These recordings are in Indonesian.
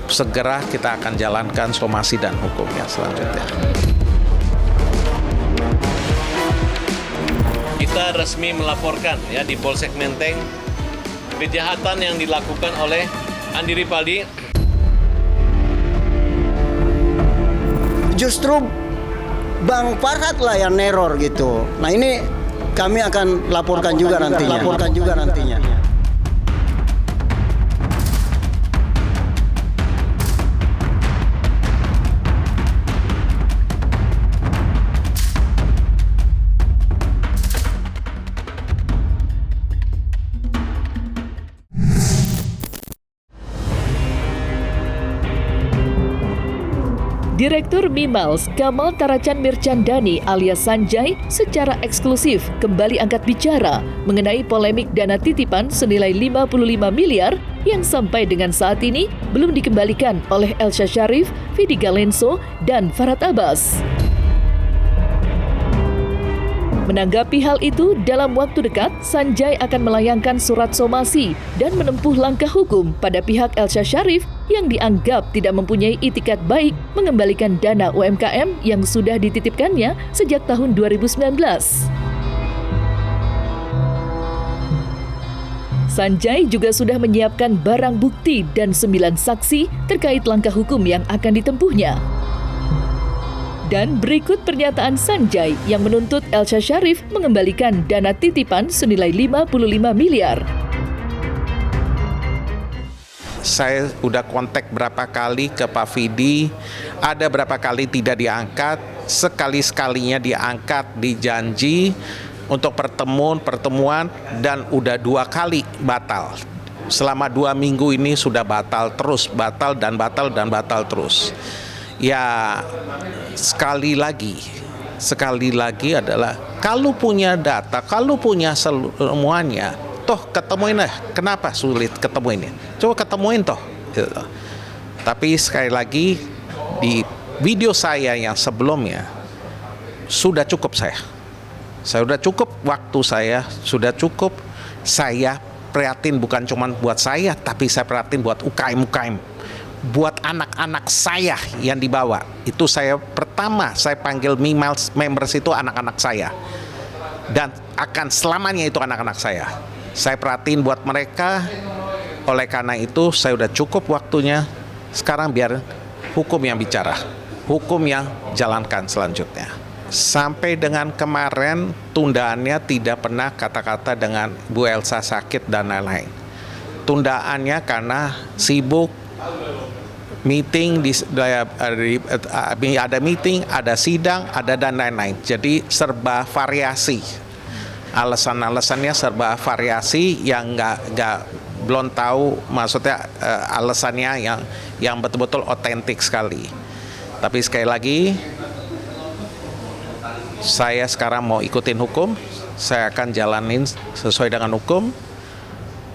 segera kita akan jalankan somasi dan hukumnya selanjutnya. Kita resmi melaporkan ya di Polsek Menteng kejahatan yang dilakukan oleh Andi Ripaldi. Justru Bang Farhad lah yang neror gitu. Nah ini kami akan laporkan juga nantinya. Direktur Mimiles Kamal Taracan Mirchandani alias Sanjay secara eksklusif kembali angkat bicara mengenai polemik dana titipan senilai 55 miliar yang sampai dengan saat ini belum dikembalikan oleh Elsa Sharif, Vidi Galenso, dan Farhad Abbas. Menanggapi hal itu, dalam waktu dekat, Sanjay akan melayangkan surat somasi dan menempuh langkah hukum pada pihak Elsa Sharif yang dianggap tidak mempunyai itikat baik mengembalikan dana UMKM yang sudah dititipkannya sejak tahun 2019. Sanjay juga sudah menyiapkan barang bukti dan 9 saksi terkait langkah hukum yang akan ditempuhnya. Dan berikut pernyataan Sanjay yang menuntut Elsa Sharif mengembalikan dana titipan senilai 55 miliar. Saya udah kontak berapa kali ke Pak Vidi, ada berapa kali tidak diangkat, sekali-sekalinya diangkat, dijanji untuk pertemuan, dan udah 2 kali batal. Selama 2 minggu ini sudah batal terus, batal terus. Ya, sekali lagi adalah kalau punya data, kalau punya semuanya, toh ketemuin lah. Kenapa sulit ketemu ini? Coba ketemuin toh. Gitu. Tapi sekali lagi di video saya yang sebelumnya sudah cukup saya sudah cukup waktu sudah cukup saya prihatin bukan cuma buat saya, tapi saya prihatin buat UKM. Buat anak-anak saya yang dibawa. Itu saya panggil members itu anak-anak saya. Dan akan selamanya itu anak-anak saya. Saya perhatiin buat mereka. Oleh karena itu saya udah cukup waktunya. Sekarang biar hukum yang bicara. Hukum yang jalankan selanjutnya. Sampai dengan kemarin tundaannya tidak pernah kata-kata dengan Bu Elsa sakit dan lain-lain. Tundaannya karena sibuk meeting, ada meeting, ada sidang, ada dan lain-lain. Jadi serba variasi. Alasan-alasannya serba variasi yang belum tahu maksudnya alasannya yang betul-betul otentik sekali. Tapi sekali lagi saya sekarang mau ikutin hukum, saya akan jalanin sesuai dengan hukum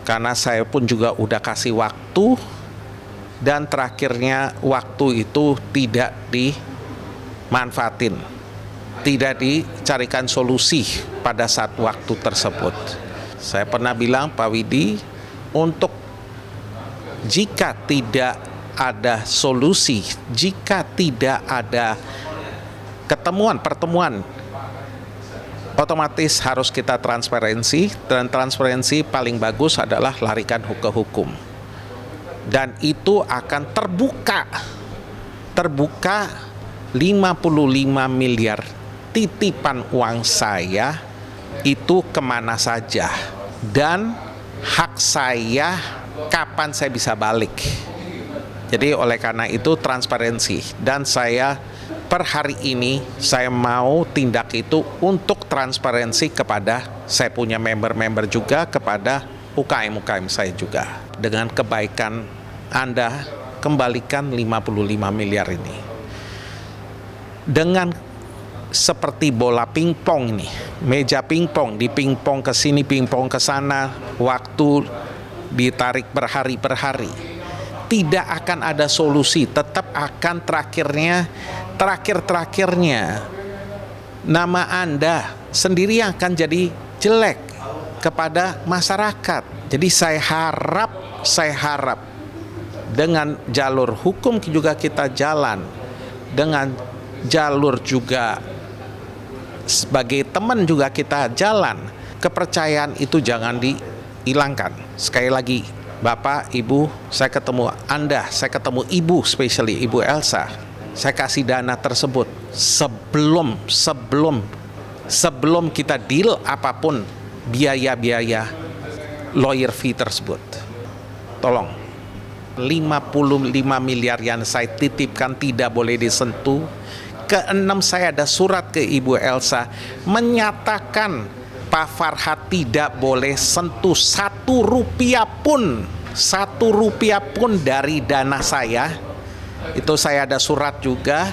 karena saya pun juga udah kasih waktu. Dan terakhirnya waktu itu tidak dimanfaatin, tidak dicarikan solusi pada saat waktu tersebut. Saya pernah bilang Pak Widi, untuk jika tidak ada solusi, jika tidak ada pertemuan, otomatis harus kita transparansi, dan transparansi paling bagus adalah larikan ke hukum. Dan itu akan terbuka 55 miliar titipan uang saya itu kemana saja, dan hak saya kapan saya bisa balik. Jadi oleh karena itu transparansi, dan saya per hari ini saya mau tindak itu untuk transparansi kepada saya punya member-member juga, kepada UKM saya juga. Dengan kebaikan Anda kembalikan 55 miliar ini. Dengan seperti bola pingpong ini, meja pingpong, di pingpong ke sini, pingpong ke sana, waktu ditarik berhari per hari. Tidak akan ada solusi, tetap akan terakhirnya nama Anda sendiri yang akan jadi jelek kepada masyarakat. Jadi saya harap dengan jalur hukum juga kita jalan, dengan jalur juga sebagai teman juga kita jalan. Kepercayaan itu jangan dihilangkan. Sekali lagi, Bapak, Ibu, saya ketemu Anda, saya ketemu Ibu, especially Ibu Elsa. Saya kasih dana tersebut sebelum kita deal apapun biaya-biaya lawyer fee tersebut. Tolong, 55 miliar yang saya titipkan tidak boleh disentuh. Keenam, saya ada surat ke Ibu Elsa menyatakan Pak Farhad tidak boleh sentuh 1 rupiah pun dari dana saya. Itu saya ada surat juga,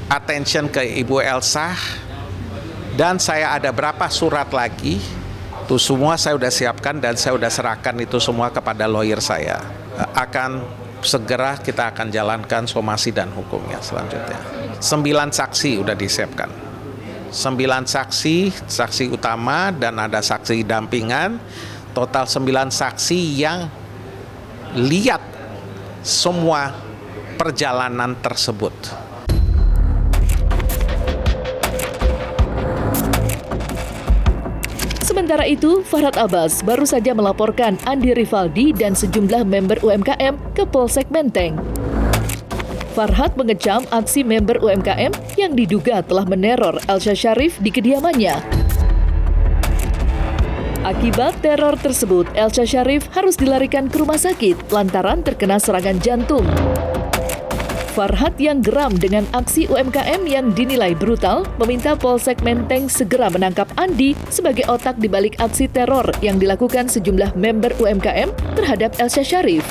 attention ke Ibu Elsa, dan saya ada berapa surat lagi. Itu semua saya sudah siapkan dan saya sudah serahkan itu semua kepada lawyer saya. Akan segera kita akan jalankan somasi dan hukumnya selanjutnya. 9 saksi sudah disiapkan. 9 saksi utama dan ada saksi dampingan. Total 9 saksi yang lihat semua perjalanan tersebut. Sementara itu, Farhad Abbas baru saja melaporkan Andi Rivaldi dan sejumlah member UMKM ke Polsek Menteng. Farhad mengecam aksi member UMKM yang diduga telah meneror Elsa Sharif di kediamannya. Akibat teror tersebut, Elsa Sharif harus dilarikan ke rumah sakit lantaran terkena serangan jantung. Farhad yang geram dengan aksi UMKM yang dinilai brutal meminta Polsek Menteng segera menangkap Andi sebagai otak di balik aksi teror yang dilakukan sejumlah member UMKM terhadap Elsa Sharif.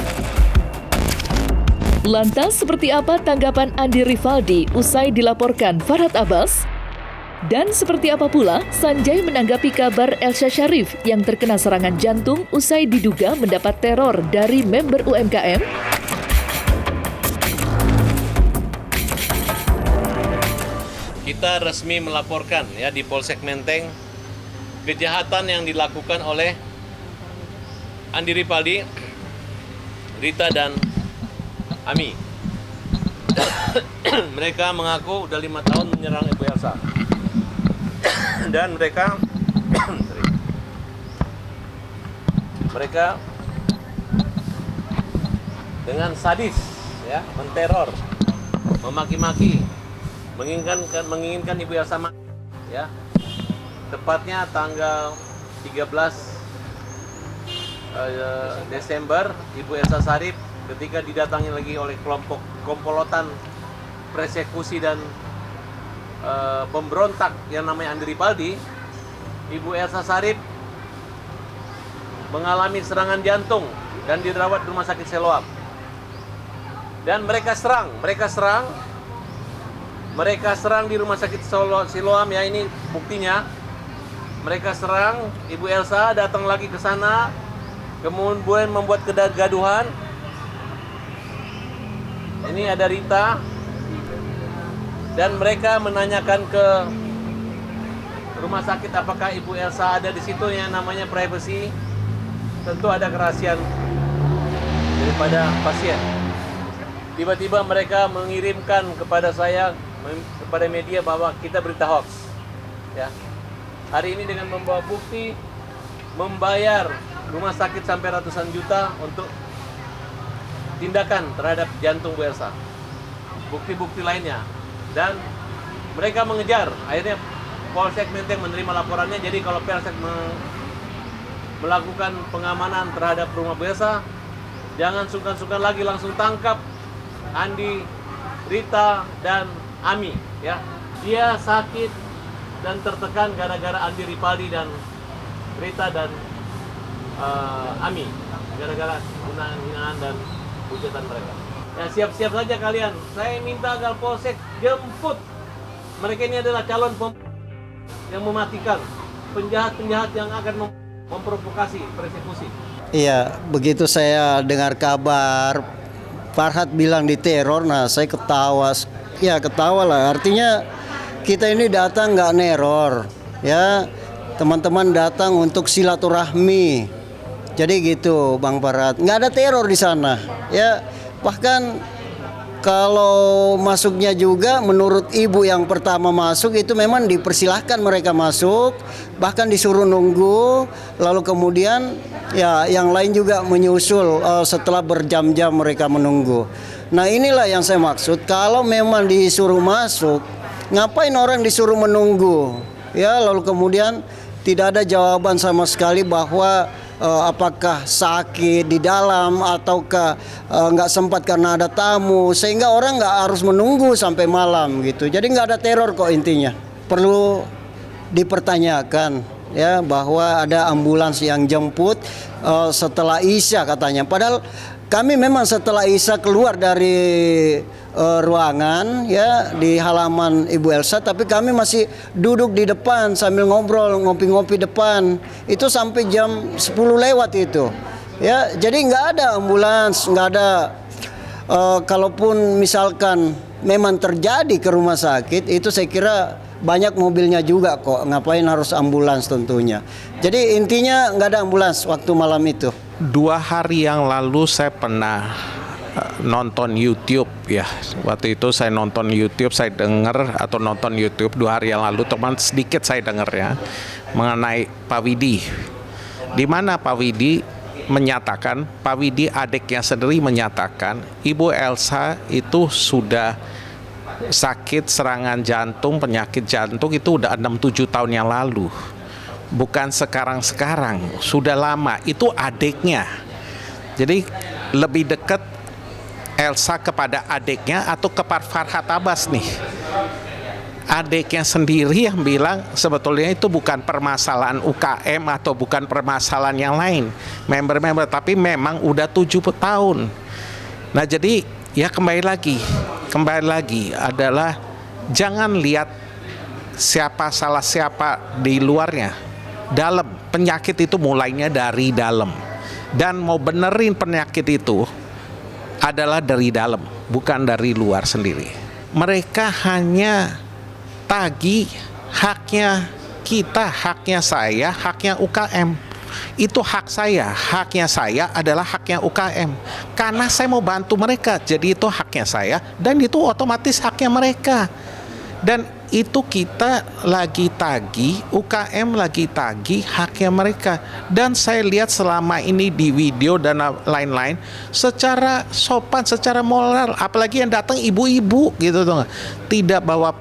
Lantas seperti apa tanggapan Andi Rivaldi usai dilaporkan Farhad Abbas? Dan seperti apa pula Sanjay menanggapi kabar Elsa Sharif yang terkena serangan jantung usai diduga mendapat teror dari member UMKM? Kita resmi melaporkan ya di Polsek Menteng kejahatan yang dilakukan oleh Andi Rivaldi, Rita dan Ami. Mereka mengaku udah 5 tahun menyerang Ibu Elsa. Dan mereka dengan sadis ya, menteror, memaki-maki, menginginkan Ibu Elsa mati ya. Tepatnya tanggal 13 Desember, Ibu Elsa Sharif ketika didatangi lagi oleh kelompok komplotan persekusi dan pemberontak yang namanya Andi Rivaldi, Ibu Elsa Sharif mengalami serangan jantung dan dirawat di Rumah Sakit Siloam. Dan mereka serang di Rumah Sakit Siloam ya, ini buktinya. Mereka serang, Ibu Elsa datang lagi ke sana, kemudian membuat kegaduhan. Ini ada Rita, dan mereka menanyakan ke rumah sakit apakah Ibu Elsa ada di situ, yang namanya privacy. Tentu ada kerahasiaan daripada pasien. Tiba-tiba mereka mengirimkan kepada saya, kepada media, bahwa kita berita hoax. Ya. Hari ini dengan membawa bukti, membayar rumah sakit sampai ratusan juta untuk tindakan terhadap jantung Bu Elsa. Bukti-bukti lainnya. Dan mereka mengejar. Akhirnya Polsek Menteng menerima laporannya. Jadi kalau Polsek melakukan pengamanan terhadap rumah Bu Elsa, jangan sungkan-sungkan lagi, langsung tangkap Andi, Rita, dan Ami. Ya, dia sakit dan tertekan gara-gara Andi Rivaldi dan Rita dan Ami, gara-gara hinaan dan hujatan mereka. Ya, siap-siap saja kalian. Saya minta agar Polsek jemput. Mereka ini adalah calon yang mematikan, penjahat-penjahat yang akan memprovokasi persekusi. Iya, begitu saya dengar kabar Farhad bilang diteror, nah saya ketawa. Ya ketawa lah, artinya kita ini datang nggak neror. Ya, teman-teman datang untuk silaturahmi. Jadi gitu Bang Farhat, nggak ada teror di sana. Ya bahkan kalau masuknya juga menurut ibu yang pertama masuk itu memang dipersilahkan mereka masuk, bahkan disuruh nunggu, lalu kemudian ya yang lain juga menyusul setelah berjam-jam mereka menunggu. Nah inilah yang saya maksud, kalau memang disuruh masuk, ngapain orang disuruh menunggu? Ya lalu kemudian tidak ada jawaban sama sekali bahwa apakah sakit di dalam ataukah nggak sempat karena ada tamu, sehingga orang nggak harus menunggu sampai malam gitu. Jadi nggak ada teror kok intinya. Perlu dipertanyakan ya bahwa ada ambulans yang jemput setelah Isya katanya. Padahal kami memang setelah Isya keluar dari ruangan ya di halaman Ibu Elsa, tapi kami masih duduk di depan sambil ngobrol, ngopi-ngopi depan. Itu sampai jam 10 lewat itu. Ya, jadi nggak ada ambulans, nggak ada. Kalaupun misalkan memang terjadi ke rumah sakit, itu saya kira banyak mobilnya juga kok. Ngapain harus ambulans tentunya. Jadi intinya nggak ada ambulans waktu malam itu. 2 hari yang lalu saya pernah nonton YouTube ya. Waktu itu saya nonton YouTube, saya dengar atau nonton YouTube 2 hari yang lalu, teman sedikit saya dengar ya mengenai Pak Widi. Di mana Pak Widi menyatakan, Pak Widi adiknya sendiri menyatakan Ibu Elsa itu sudah sakit serangan jantung, penyakit jantung itu udah 6-7 tahun yang lalu. Bukan sekarang-sekarang, sudah lama. Itu adiknya. Jadi lebih dekat Elsa kepada adiknya atau ke Pak Farhat Abbas nih. Adiknya sendiri yang bilang sebetulnya itu bukan permasalahan UKM atau bukan permasalahan yang lain. Member-member, tapi memang udah 7 tahun. Nah jadi ya kembali lagi adalah jangan lihat siapa salah siapa di luarnya. Dalam, penyakit itu mulainya dari dalam. Dan mau benerin penyakit itu adalah dari dalam, bukan dari luar sendiri. Mereka hanya tagih haknya kita, haknya saya, haknya UKM. Itu hak saya, haknya saya adalah haknya UKM. Karena saya mau bantu mereka, jadi itu haknya saya dan itu otomatis haknya mereka. Dan itu kita lagi tagih, UKM lagi tagih haknya mereka. Dan saya lihat selama ini di video dan lain-lain, secara sopan, secara moral, apalagi yang datang ibu-ibu gitu tuh, tidak bawa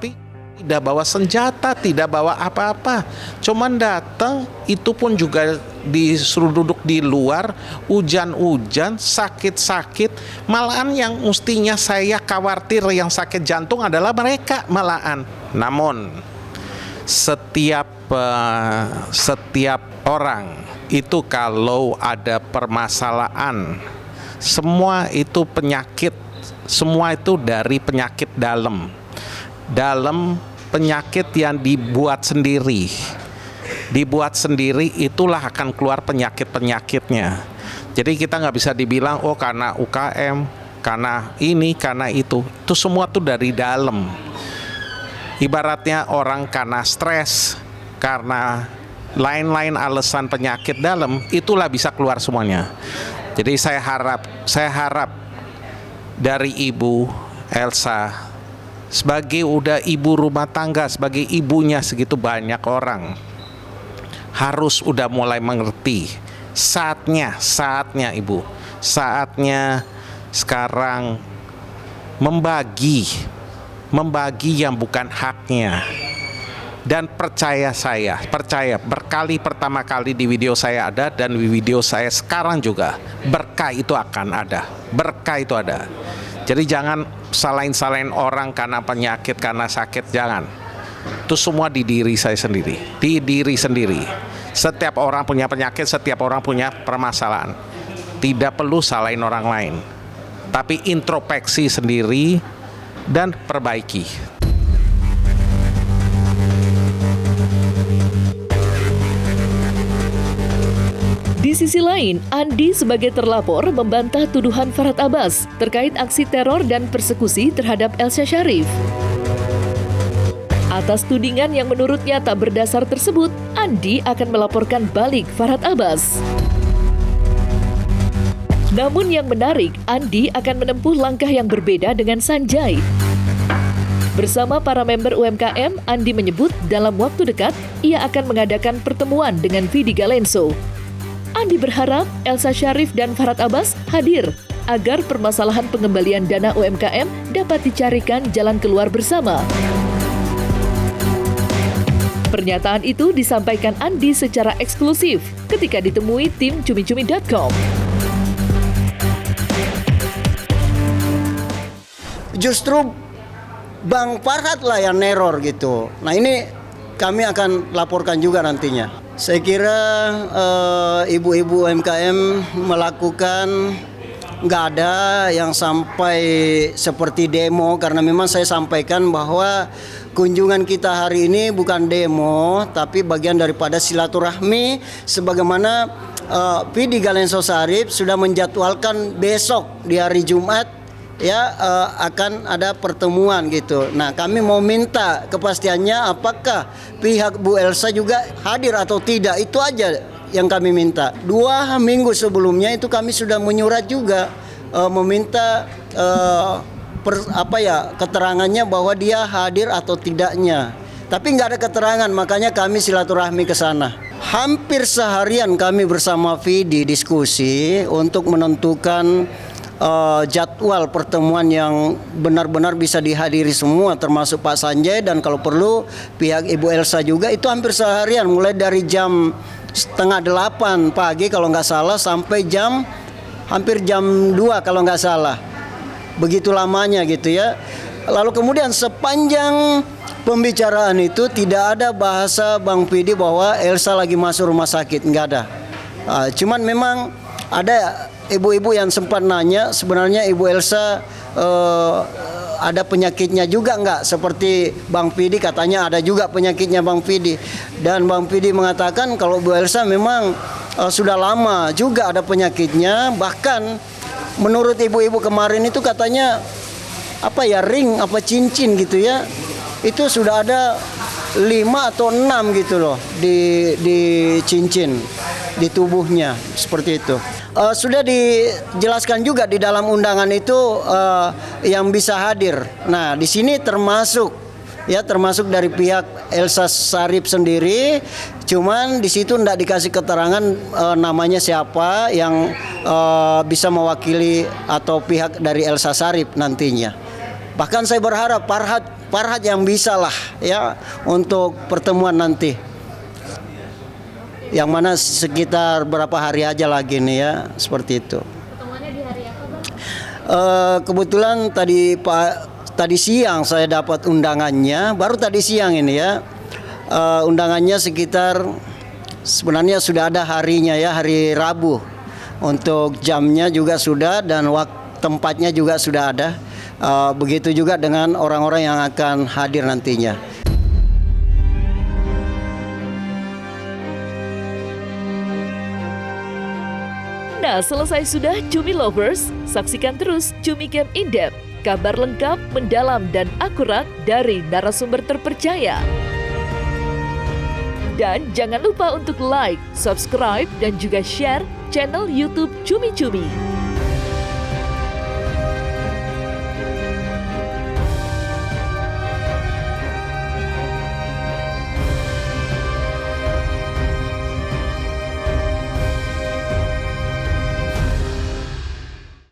tidak bawa senjata, tidak bawa apa-apa, cuman datang, itu pun juga disuruh duduk di luar, hujan-hujan, sakit-sakit, malahan yang mestinya saya khawatir yang sakit jantung adalah mereka malahan. Namun setiap orang itu kalau ada permasalahan, semua itu penyakit, semua itu dari penyakit dalam penyakit yang dibuat sendiri itulah akan keluar penyakit-penyakitnya. Jadi kita nggak bisa dibilang oh karena UKM, karena ini, karena itu semua tuh dari dalam. Ibaratnya orang karena stres, karena lain-lain alasan penyakit dalam, itulah bisa keluar semuanya. Jadi saya harap dari Ibu Elsa sebagai udah ibu rumah tangga, sebagai ibunya segitu banyak orang, harus udah mulai mengerti. Saatnya Ibu, saatnya sekarang membagi yang bukan haknya. Dan percaya berkali pertama kali di video saya ada, dan di video saya sekarang juga, berkah itu akan ada, berkah itu ada. Jadi jangan salahin orang karena penyakit, karena sakit, jangan. Itu semua di diri saya sendiri, di diri sendiri. Setiap orang punya penyakit, setiap orang punya permasalahan. Tidak perlu salahin orang lain, tapi introspeksi sendiri dan perbaiki. Di sisi lain, Andi sebagai terlapor membantah tuduhan Farhat Abbas terkait aksi teror dan persekusi terhadap Elsa Sharif. Atas tudingan yang menurutnya tak berdasar tersebut, Andi akan melaporkan balik Farhat Abbas. Namun yang menarik, Andi akan menempuh langkah yang berbeda dengan Sanjay. Bersama para member UMKM, Andi menyebut dalam waktu dekat ia akan mengadakan pertemuan dengan Vidi Galenso. Andi berharap Elsa Syarif dan Farhad Abbas hadir agar permasalahan pengembalian dana UMKM dapat dicarikan jalan keluar bersama. Pernyataan itu disampaikan Andi secara eksklusif ketika ditemui tim cumi-cumi.com. Justru Bang Farhad lah yang neror gitu. Nah ini kami akan laporkan juga nantinya. Saya kira ibu-ibu UMKM melakukan, nggak ada yang sampai seperti demo, karena memang saya sampaikan bahwa kunjungan kita hari ini bukan demo tapi bagian daripada silaturahmi, sebagaimana Vidi Galenso Syarif sudah menjadwalkan besok di hari Jumat ya akan ada pertemuan gitu. Nah kami mau minta kepastiannya apakah pihak Bu Elsa juga hadir atau tidak, itu aja yang kami minta. 2 minggu sebelumnya itu kami sudah menyurat juga meminta keterangannya bahwa dia hadir atau tidaknya. Tapi nggak ada keterangan, makanya kami silaturahmi ke sana. Hampir seharian kami bersama Vidi diskusi untuk menentukan jadwal pertemuan yang benar-benar bisa dihadiri semua, termasuk Pak Sanjay dan kalau perlu pihak Ibu Elsa juga. Itu hampir seharian, mulai dari jam 7:30 pagi kalau nggak salah sampai hampir jam 2 kalau nggak salah. Begitu lamanya gitu ya. Lalu kemudian sepanjang pembicaraan itu tidak ada bahasa Bang Vidi bahwa Elsa lagi masuk rumah sakit, nggak ada. Cuman memang ada ibu-ibu yang sempat nanya sebenarnya Ibu Elsa ada penyakitnya juga nggak, seperti Bang Vidi katanya ada juga penyakitnya Bang Vidi. Dan Bang Vidi mengatakan kalau Bu Elsa memang sudah lama juga ada penyakitnya, bahkan menurut ibu-ibu kemarin itu katanya ring cincin gitu ya, itu sudah ada 5 atau 6 gitu loh di cincin di tubuhnya, seperti itu. Sudah dijelaskan juga di dalam undangan itu yang bisa hadir. Nah di sini termasuk dari pihak Elsa Syarif sendiri, cuman di situ tidak dikasih keterangan namanya siapa yang bisa mewakili atau pihak dari Elsa Syarif nantinya. Bahkan saya berharap Farhad yang bisa lah ya untuk pertemuan nanti, yang mana sekitar berapa hari aja lagi nih ya, seperti itu. Pertemuannya di hari apa, Bang? Kebetulan tadi siang saya dapat undangannya, baru tadi siang ini ya. Undangannya sebenarnya sudah ada harinya ya, hari Rabu. Untuk jamnya juga sudah dan tempatnya juga sudah ada. Begitu juga dengan orang-orang yang akan hadir nantinya. Nah, selesai sudah Cumi Lovers, saksikan terus Cumi Camp In-Depth, kabar lengkap, mendalam, dan akurat dari narasumber terpercaya. Dan jangan lupa untuk like, subscribe, dan juga share channel YouTube Cumi Cumi.